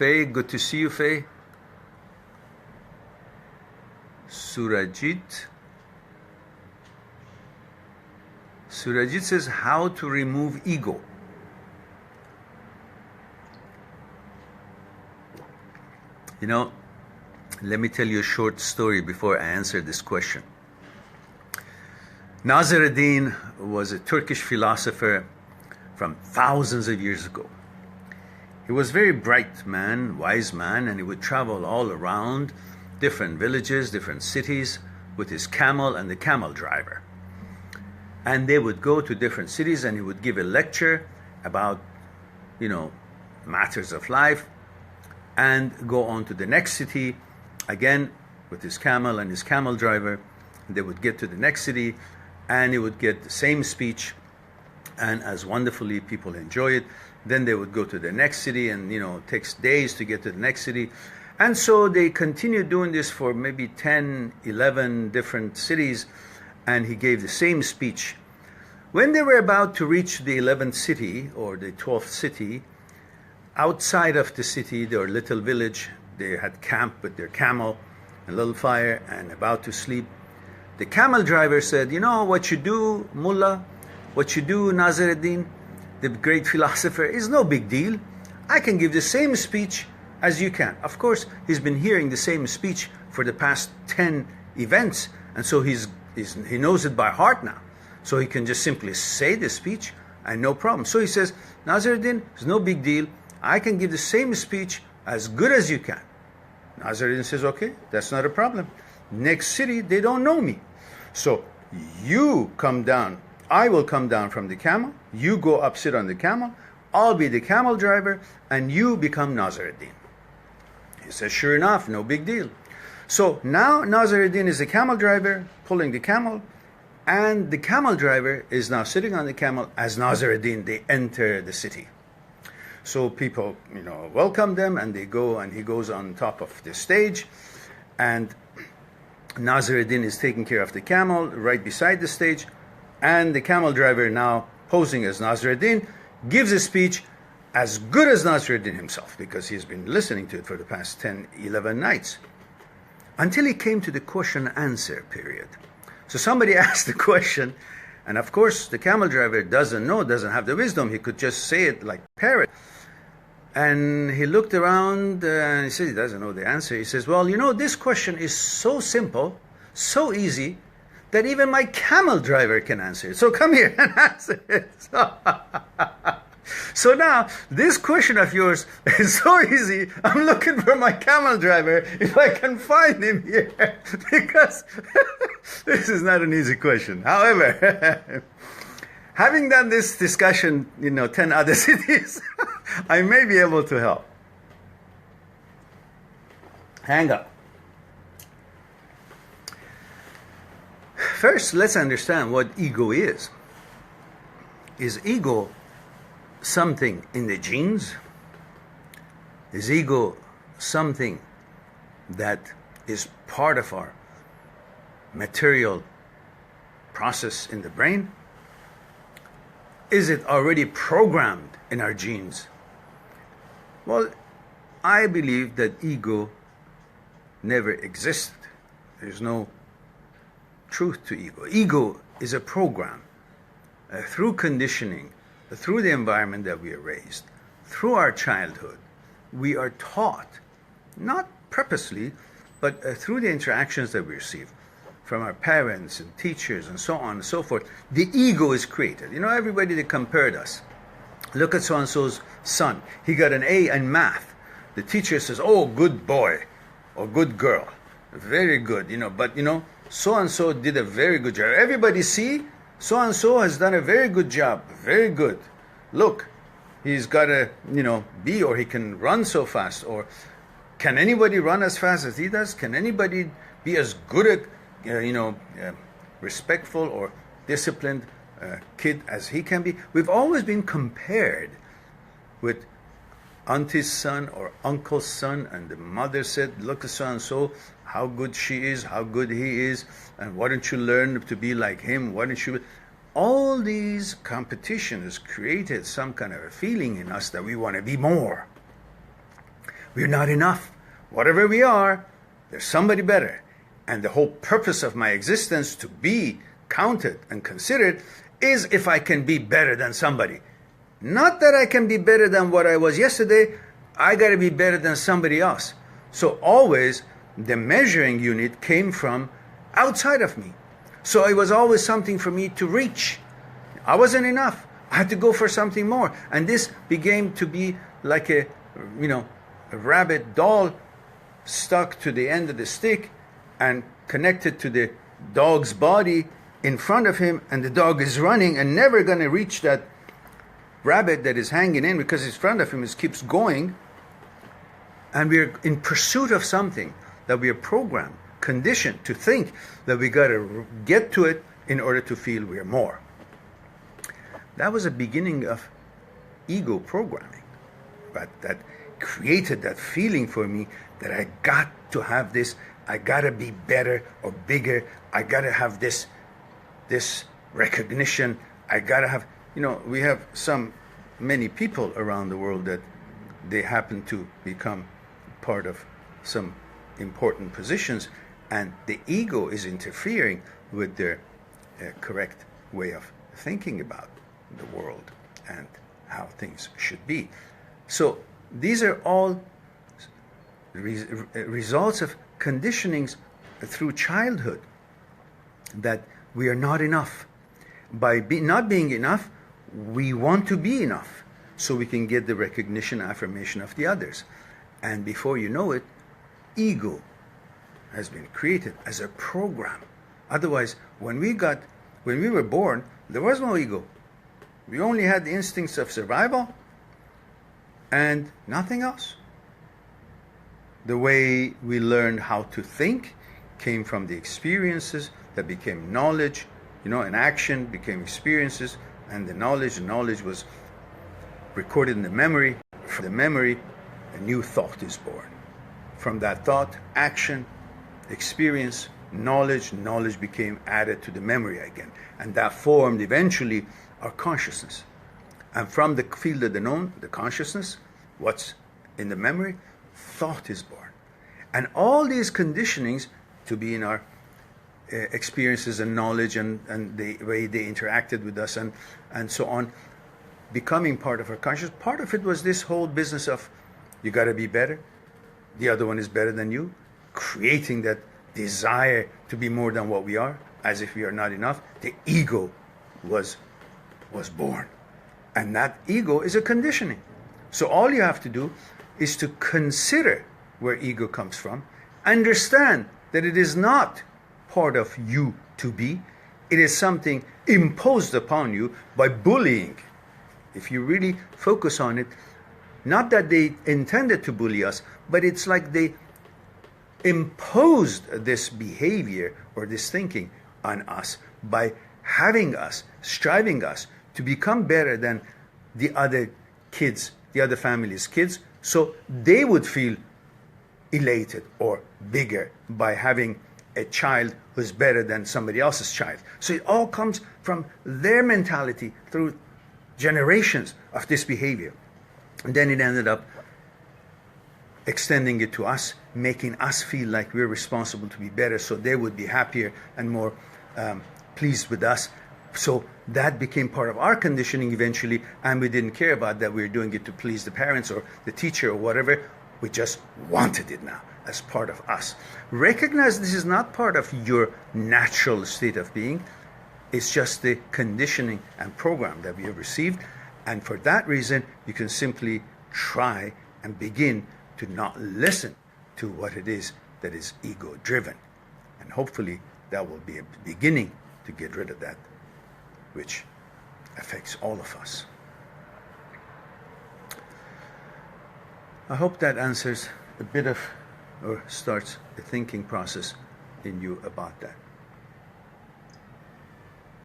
Faye, good to see you, Faye. Surajit. Surajit says, how to remove ego. You know, let me tell you a short story before I answer this question. Nasir ad-Din was a Turkish philosopher from thousands of years ago. He was a very bright man, wise man, and he would travel all around different villages, different cities with his camel and the camel driver. And they would go to different cities and he would give a lecture about, matters of life and go on to the next city again with his camel and his camel driver. They would get to the next city and he would get the same speech, and as wonderfully people enjoy it, then they would go to the next city, and it takes days to get to the next city. And so they continued doing this for maybe 10, 11 different cities, and he gave the same speech. When they were about to reach the 11th city or the 12th city, outside of the city, their little village, they had camped with their camel, a little fire, and about to sleep. The camel driver said, what you do, Mullah, what you do, Nasir ad-Din, the great philosopher, is no big deal. I can give the same speech as you can. Of course, he's been hearing the same speech for the past 10 events, and so he knows it by heart now. So he can just simply say the speech and no problem. So he says, Nasir ad-Din, it's no big deal. I can give the same speech as good as you can. Nasir ad-Din says, okay, that's not a problem. Next city, they don't know me. So you come down, I will come down from the camel, you go up, sit on the camel, I'll be the camel driver, and you become Nasir ad-Din. He says, sure enough, no big deal. So now Nasir ad-Din is the camel driver, pulling the camel, and the camel driver is now sitting on the camel as Nasir ad-Din. They enter the city. So people, welcome them, and they go, and he goes on top of the stage, and Nasir ad-Din is taking care of the camel right beside the stage, and the camel driver, now posing as Nasir ad-Din, gives a speech as good as Nasir ad-Din himself, because he's been listening to it for the past 10, 11 nights, until he came to the question and answer period. So somebody asked the question, and of course the camel driver doesn't have the wisdom. He could just say it like parrot. And he looked around and he said he doesn't know the answer. He says, well, this question is so simple, so easy, that even my camel driver can answer it. So come here and answer it. So now, this question of yours is so easy, I'm looking for my camel driver, if I can find him here, because this is not an easy question. However, having done this discussion, 10 other cities, I may be able to help. Hang up. First, let's understand what ego is. Is ego something in the genes? Is ego something that is part of our material process in the brain? Is it already programmed in our genes? Well, I believe that ego never existed. There's no truth to ego. Ego is a program. Through conditioning, through the environment that we are raised, through our childhood, we are taught, not purposely, but through the interactions that we receive from our parents and teachers and so on and so forth, the ego is created. Everybody that compared us. Look at so-and-so's son. He got an A in math. The teacher says, oh, good boy, or good girl. Very good, but so-and-so did a very good job. Everybody see, so-and-so has done a very good job. Very good. Look, he's got a, B, or he can run so fast. Or can anybody run as fast as he does? Can anybody be as good at, respectful or disciplined kid as he can be? We've always been compared with auntie's son or uncle's son, and the mother said, look at so-and-so, how good she is, how good he is, and why don't you learn to be like him? Why don't you... All these competitions created some kind of a feeling in us that we want to be more. We're not enough. Whatever we are, there's somebody better. And the whole purpose of my existence to be counted and considered is if I can be better than somebody. Not that I can be better than what I was yesterday, I got to be better than somebody else. So always the measuring unit came from outside of me. So it was always something for me to reach. I wasn't enough. I had to go for something more. And this began to be like a rabbit doll stuck to the end of the stick and connected to the dog's body in front of him, and the dog is running and never going to reach that rabbit that is hanging in because in front of him it keeps going. And we're in pursuit of something that we are programmed, conditioned to think that we got to get to it in order to feel we're more. That was a beginning of ego programming, but that created that feeling for me that I got to have this, I got to be better or bigger, I got to have this recognition, I got to have, we have many people around the world that they happen to become part of some important positions, and the ego is interfering with their correct way of thinking about the world and how things should be. So these are all results of conditionings through childhood, that we are not enough. By not being enough, we want to be enough so we can get the recognition, affirmation of the others. And before you know it, ego has been created as a program. Otherwise, when we were born, there was no ego. We only had the instincts of survival and nothing else. The way we learned how to think came from the experiences that became knowledge, and action became experiences, and the knowledge was recorded in the memory. From the memory, a new thought is born. From that thought, action, experience, knowledge became added to the memory again. And that formed eventually our consciousness. And from the field of the known, the consciousness, what's in the memory, thought is born. And all these conditionings to be in our experiences and knowledge and the way they interacted with us and so on, becoming part of our consciousness. Part of it was this whole business of you got to be better, the other one is better than you, creating that desire to be more than what we are, as if we are not enough. The ego was born. And that ego is a conditioning. So all you have to do is to consider where ego comes from, understand that it is not part of you to be, it is something imposed upon you by bullying. If you really focus on it, not that they intended to bully us, but it's like they imposed this behavior or this thinking on us by having us, striving us to become better than the other kids, the other family's kids, so they would feel elated or bigger by having a child who's better than somebody else's child. So it all comes from their mentality through generations of this behavior. And then it ended up extending it to us, making us feel like we're responsible to be better so they would be happier and more pleased with us. So that became part of our conditioning eventually, and we didn't care about that we were doing it to please the parents or the teacher or whatever. We just wanted it now as part of us. Recognize this is not part of your natural state of being. It's just the conditioning and program that we have received. And for that reason, you can simply try and begin to not listen to what it is that is ego-driven. And hopefully that will be a beginning to get rid of that, which affects all of us. I hope that answers a bit of, or starts a thinking process in you about that.